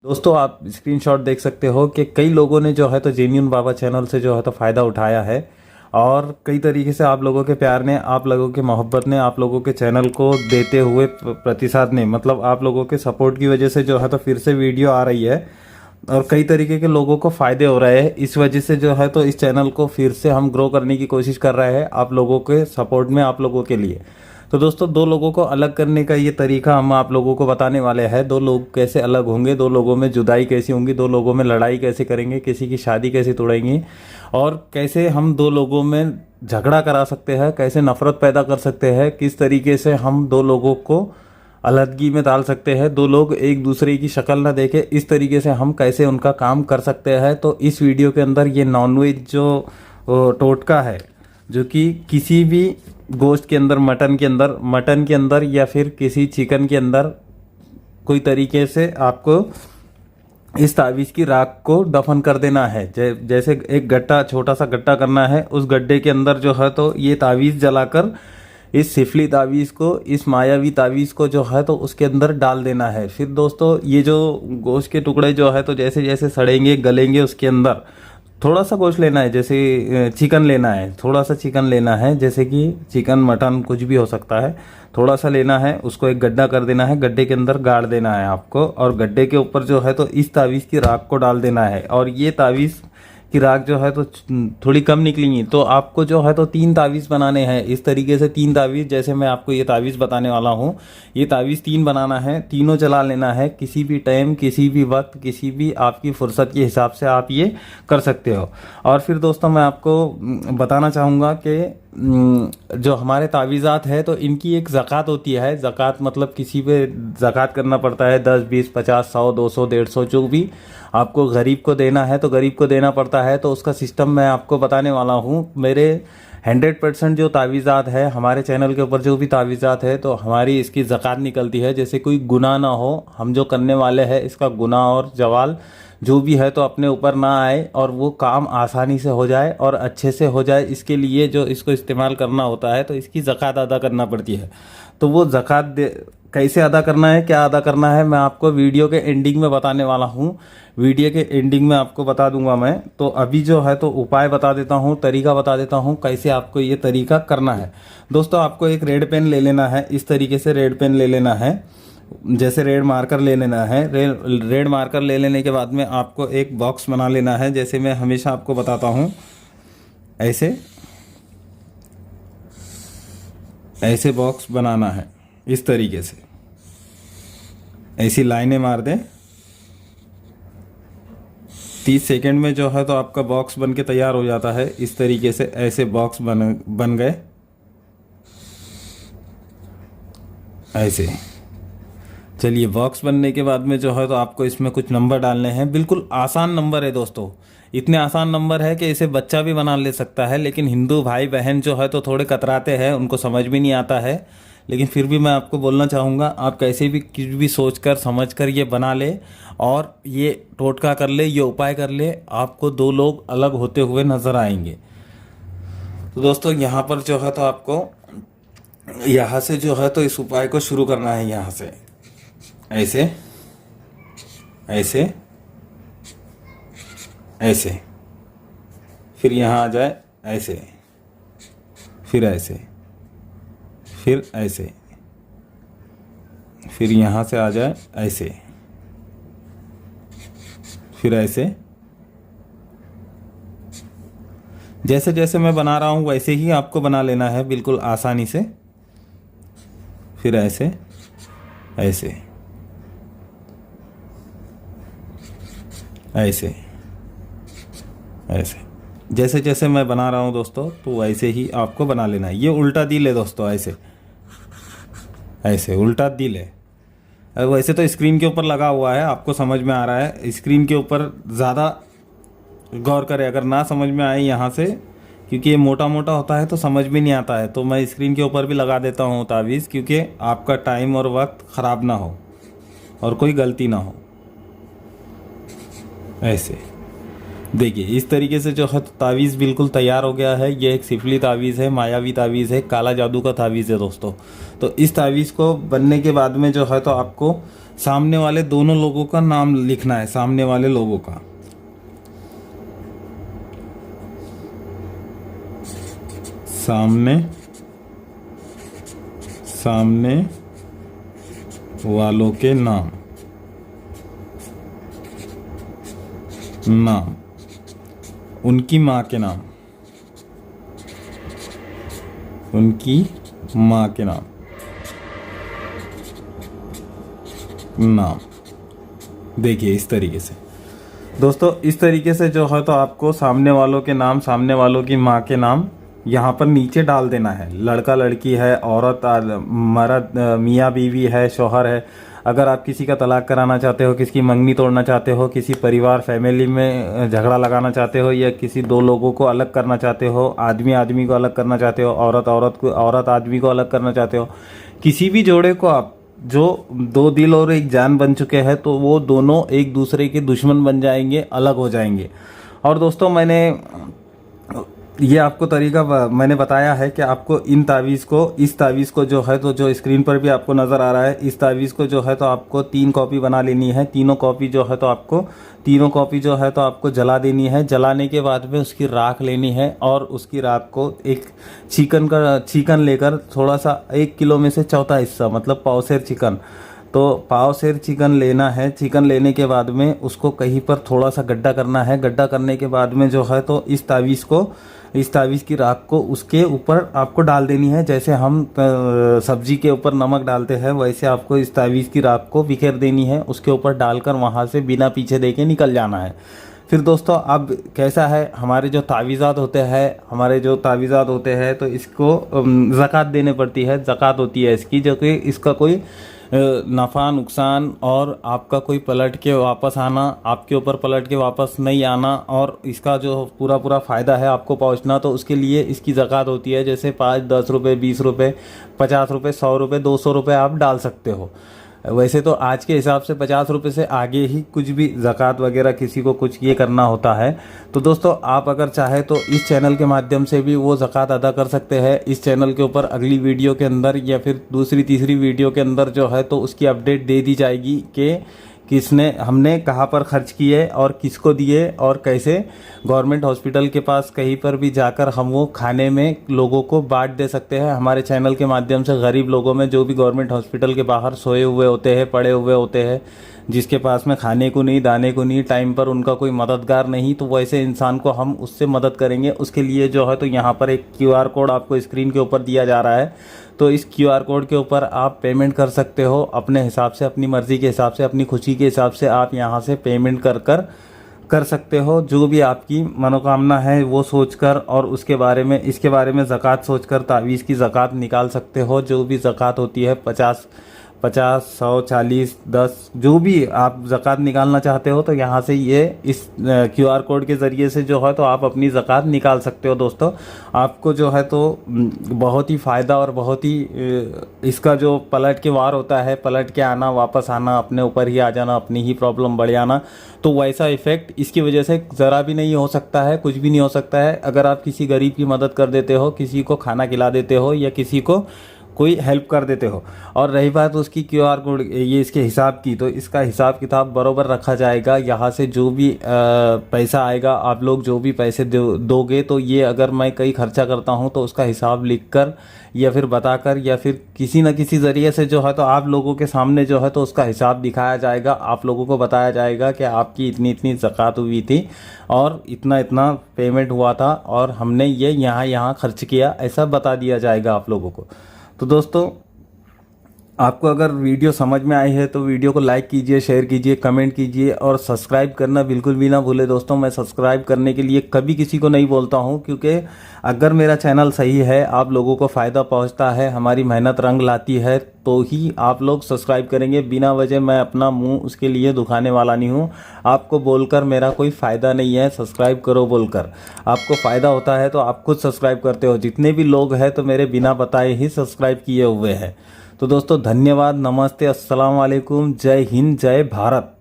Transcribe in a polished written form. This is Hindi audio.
दोस्तों आप स्क्रीनशॉट देख सकते हो कि कई लोगों ने जो है तो जेन्युइन बाबा चैनल से जो है तो फ़ायदा उठाया है और कई तरीके से आप लोगों के प्यार ने, आप लोगों की मोहब्बत ने, आप लोगों के चैनल को देते हुए प्रतिसाद ने, मतलब आप लोगों के सपोर्ट की वजह से जो है तो फिर से वीडियो आ रही है और कई तरीके के लोगों को फ़ायदे हो रहे हैं। इस वजह से जो है तो इस चैनल को फिर से हम ग्रो करने की कोशिश कर रहे हैं आप लोगों के सपोर्ट में, आप लोगों के लिए। तो दोस्तों दो लोगों को अलग करने का ये तरीका हम आप लोगों को बताने वाले हैं। दो लोग कैसे अलग होंगे, दो लोगों में जुदाई कैसी होंगी, दो लोगों में लड़ाई कैसे करेंगे, किसी की शादी कैसे तोड़ेंगे और कैसे हम दो लोगों में झगड़ा करा सकते हैं, कैसे नफरत पैदा कर सकते हैं, किस तरीके से हम दो लोगों को अलहदगी में डाल सकते हैं, दो लोग एक दूसरे की शक्ल ना देखे, इस तरीके से हम कैसे उनका काम कर सकते हैं। तो इस वीडियो के अंदर ये नॉनवेज जो टोटका है, जो कि किसी भी गोश्त के अंदर, मटन के अंदर या फिर किसी चिकन के अंदर कोई तरीके से आपको इस तावीज़ की राख को दफन कर देना है। जैसे एक गड्ढा, छोटा सा गड्ढा करना है, उस गड्ढे के अंदर जो है तो ये तावीज़ जलाकर इस सिफली तावीज़ को, इस मायावी तावीज़ को जो है तो उसके अंदर डाल देना है। फिर दोस्तों ये जो गोश्त के टुकड़े जो है तो जैसे जैसे सड़ेंगे, गलेंगे, उसके अंदर थोड़ा सा गोश्त लेना है, जैसे चिकन लेना है, थोड़ा सा चिकन लेना है, जैसे कि चिकन, मटन, कुछ भी हो सकता है, थोड़ा सा लेना है, उसको एक गड्ढा कर देना है, गड्ढे के अंदर गाड़ देना है आपको और गड्ढे के ऊपर जो है तो इस तावीज़ की राख को डाल देना है। और ये तावीज़ की राख जो है तो थोड़ी कम निकलेंगी, तो आपको जो है तो 3 तावीज़ बनाने हैं। इस तरीके से 3 तावीज़, जैसे मैं आपको ये तावीज़ बताने वाला हूँ, ये तावीज़ 3 बनाना है, तीनों जला लेना है। किसी भी टाइम, किसी भी वक्त, किसी भी आपकी फुर्सत के हिसाब से आप ये कर सकते हो। और फिर दोस्तों मैं आपको बताना चाहूँगा कि जो हमारे तावीज़ात है तो इनकी एक ज़कात होती है। ज़कात मतलब किसी पे ज़कात करना पड़ता है, 10, 20, 50, 100, 200, 150, जो भी आपको गरीब को देना है तो गरीब को देना पड़ता है। तो उसका सिस्टम मैं आपको बताने वाला हूँ। मेरे 100% जो तावीज़ात है हमारे चैनल के ऊपर, जो भी तावीज़ात है तो हमारी इसकी ज़कात निकलती है। जैसे कोई गुनाह ना हो, हम जो करने वाले हैं इसका गुनाह और जवाल जो भी है तो अपने ऊपर ना आए और वो काम आसानी से हो जाए और अच्छे से हो जाए, इसके लिए जो इसको इस्तेमाल करना होता है तो इसकी ज़कात अदा करना पड़ती है। तो वो ज़कात कैसे अदा करना है, क्या अदा करना है, मैं आपको वीडियो के एंडिंग में बताने वाला हूँ। वीडियो के एंडिंग में आपको बता दूंगा मैं। तो अभी जो है तो उपाय बता देता हूँ, तरीका बता देता हूँ कैसे आपको ये तरीका करना है। दोस्तों आपको एक रेड पेन ले लेना है, इस तरीके से रेड पेन ले लेना है, जैसे रेड मार्कर ले लेना है। रेड मार्कर ले लेने के बाद में आपको एक बॉक्स बना लेना है, जैसे मैं हमेशा आपको बताता हूँ, ऐसे बॉक्स बनाना है। इस तरीके से ऐसी लाइनें मार दें, 30 सेकंड में जो है तो आपका बॉक्स बन के तैयार हो जाता है। इस तरीके से ऐसे बॉक्स बन गए, ऐसे। चलिए, बॉक्स बनने के बाद में जो है तो आपको इसमें कुछ नंबर डालने हैं। बिल्कुल आसान नंबर है दोस्तों, इतने आसान नंबर है कि इसे बच्चा भी बना ले सकता है। लेकिन हिंदू भाई बहन जो है तो थोड़े कतराते हैं, उनको समझ भी नहीं आता है। लेकिन फिर भी मैं आपको बोलना चाहूँगा, आप कैसे भी कुछ भी सोच कर समझ कर ये बना ले और ये टोटका कर ले, ये उपाय कर ले, आपको 2 लोग अलग होते हुए नज़र आएंगे। तो दोस्तों यहाँ पर जो है तो आपको यहाँ से जो है तो इस उपाय को शुरू करना है। यहाँ से ऐसे, ऐसे, ऐसे, फिर यहाँ आ जाए ऐसे, फिर ऐसे, फिर ऐसे, फिर यहाँ से आ जाए ऐसे, फिर ऐसे। जैसे जैसे मैं बना रहा हूँ वैसे ही आपको बना लेना है, बिल्कुल आसानी से। फिर ऐसे, ऐसे, ऐसे, ऐसे। जैसे जैसे मैं बना रहा हूँ दोस्तों तो वैसे ही आपको बना लेना है। ये उल्टा दिल है दोस्तों, ऐसे, ऐसे उल्टा दिल है। वैसे तो स्क्रीन के ऊपर लगा हुआ है, आपको समझ में आ रहा है। स्क्रीन के ऊपर ज़्यादा गौर करें, अगर ना समझ में आए यहाँ से, क्योंकि ये मोटा मोटा होता है तो समझ में नहीं आता है, तो मैं स्क्रीन के ऊपर भी लगा देता हूँ तावीज़, क्योंकि आपका टाइम और वक्त ख़राब ना हो और कोई गलती ना हो। ऐसे देखिए, इस तरीके से जो है तावीज़ बिल्कुल तैयार हो गया है। ये एक सिफली तावीज़ है, मायावी तावीज़ है, काला जादू का तावीज़ है दोस्तों। तो इस तावीज़ को बनने के बाद में जो है तो आपको सामने वाले दोनों लोगों का नाम लिखना है, सामने वाले लोगों का। सामने वालों के नाम उनकी माँ के नाम, देखिए इस तरीके से दोस्तों, इस तरीके से जो है तो आपको सामने वालों के नाम, सामने वालों की माँ के नाम यहाँ पर नीचे डाल देना है। लड़का लड़की है, औरत मर्द, मियाँ बीवी है, शौहर है। अगर आप किसी का तलाक कराना चाहते हो, किसी की मंगनी तोड़ना चाहते हो, किसी परिवार फैमिली में झगड़ा लगाना चाहते हो, या किसी दो लोगों को अलग करना चाहते हो, आदमी आदमी को अलग करना चाहते हो, औरत आदमी को अलग करना चाहते हो, किसी भी जोड़े को आप जो दो दिल और एक जान बन चुके हैं तो वो दोनों एक दूसरे के दुश्मन बन जाएंगे, अलग हो जाएंगे। और दोस्तों मैंने ये आपको तरीका मैंने बताया है कि आपको इस तावीज़ को जो है तो जो स्क्रीन पर भी आपको नज़र आ रहा है, इस तावीज़ को जो है तो आपको 3 कॉपी बना लेनी है। तीनों कॉपी जो है तो आपको जला देनी है। जलाने के बाद में उसकी राख लेनी है और उसकी राख को एक चिकन लेकर थोड़ा सा 1 किलो में से चौथा हिस्सा, मतलब पावसेर चिकन, तो पावसेर चिकन लेना है। चिकन लेने के बाद में उसको कहीं पर थोड़ा सा गड्ढा करना है। गड्ढा करने के बाद में जो है तो इस तावीज़ की राख को उसके ऊपर आपको डाल देनी है। जैसे हम सब्जी के ऊपर नमक डालते हैं वैसे आपको इस तावीज़ की राख को बिखेर देनी है, उसके ऊपर डालकर वहाँ से बिना पीछे देके निकल जाना है। फिर दोस्तों अब कैसा है, हमारे जो तावीज़ात होते हैं तो इसको ज़कात देने पड़ती है। ज़कात होती है इसकी, जो कि इसका कोई नफ़ा नुकसान और आपका कोई पलट के वापस आना, आपके ऊपर पलट के वापस नहीं आना, और इसका जो पूरा फ़ायदा है आपको पहुंचना, तो उसके लिए इसकी ज़कात होती है। जैसे 5, 10 रुपये, 20 रुपये, 50 रुपये, 100 रुपये, 200 रुपये आप डाल सकते हो। वैसे तो आज के हिसाब से 50 रुपये से आगे ही कुछ भी ज़कात वगैरह किसी को कुछ ये करना होता है। तो दोस्तों आप अगर चाहे तो इस चैनल के माध्यम से भी वो ज़कात अदा कर सकते हैं। इस चैनल के ऊपर अगली वीडियो के अंदर या फिर दूसरी तीसरी वीडियो के अंदर जो है तो उसकी अपडेट दे दी जाएगी कि हमने कहाँ पर खर्च किए और किसको दिए, और कैसे गवर्नमेंट हॉस्पिटल के पास कहीं पर भी जाकर हम वो खाने में लोगों को बांट दे सकते हैं। हमारे चैनल के माध्यम से गरीब लोगों में, जो भी गवर्नमेंट हॉस्पिटल के बाहर सोए हुए होते हैं, पड़े हुए होते हैं, जिसके पास में खाने को नहीं, दाने को नहीं, टाइम पर उनका कोई मददगार नहीं, तो वैसे इंसान को हम उससे मदद करेंगे। उसके लिए जो है तो यहाँ पर एक QR कोड आपको स्क्रीन के ऊपर दिया जा रहा है, तो इस QR कोड के ऊपर आप पेमेंट कर सकते हो अपने हिसाब से, अपनी मर्ज़ी के हिसाब से, अपनी खुशी के हिसाब से आप यहाँ से पेमेंट कर सकते हो। जो भी आपकी मनोकामना है वो सोचकर, और इसके बारे में ज़कात सोचकर तावीज़ की ज़कात निकाल सकते हो। जो भी ज़कात होती है 50, 100, 40, 10, जो भी आप ज़कात निकालना चाहते हो तो यहाँ से ये इस QR कोड के ज़रिए से जो है तो आप अपनी ज़कात निकाल सकते हो। दोस्तों आपको जो है तो बहुत ही फ़ायदा और बहुत ही इसका जो पलट के वार होता है, पलट के आना, वापस आना, अपने ऊपर ही आ जाना, अपनी ही प्रॉब्लम बढ़ जाना, तो वैसा इफ़ेक्ट इसकी वजह से ज़रा भी नहीं हो सकता है, कुछ भी नहीं हो सकता है। अगर आप किसी गरीब की मदद कर देते हो, किसी को खाना खिला देते हो या किसी को कोई हेल्प कर देते हो। और रही बात उसकी QR कोड, ये इसके हिसाब की, तो इसका हिसाब किताब बरोबर रखा जाएगा। यहाँ से जो भी पैसा आएगा, आप लोग जो भी पैसे दोगे, तो ये अगर मैं कहीं खर्चा करता हूँ तो उसका हिसाब लिखकर या फिर बताकर या फिर किसी न किसी ज़रिए से जो है तो आप लोगों के सामने जो है तो उसका हिसाब दिखाया जाएगा। आप लोगों को बताया जाएगा कि आपकी इतनी इतनी ज़कात हुई थी और इतना इतना पेमेंट हुआ था और हमने ये यहाँ खर्च किया, ऐसा बता दिया जाएगा आप लोगों को। तो दोस्तों आपको अगर वीडियो समझ में आई है तो वीडियो को लाइक कीजिए, शेयर कीजिए, कमेंट कीजिए और सब्सक्राइब करना बिल्कुल भी ना भूले। दोस्तों मैं सब्सक्राइब करने के लिए कभी किसी को नहीं बोलता हूं, क्योंकि अगर मेरा चैनल सही है, आप लोगों को फ़ायदा पहुंचता है, हमारी मेहनत रंग लाती है, तो ही आप लोग सब्सक्राइब करेंगे। बिना वजह मैं अपना मुंह उसके लिए दुखाने वाला नहीं हूँ। आपको बोलकर मेरा कोई फ़ायदा नहीं है, सब्सक्राइब करो बोलकर। आपको फ़ायदा होता है तो आप खुद सब्सक्राइब करते हो। जितने भी लोग हैं तो मेरे बिना बताए ही सब्सक्राइब किए हुए हैं। तो दोस्तों धन्यवाद, नमस्ते, अस्सलाम वालेकुम, जय हिंद, जय भारत।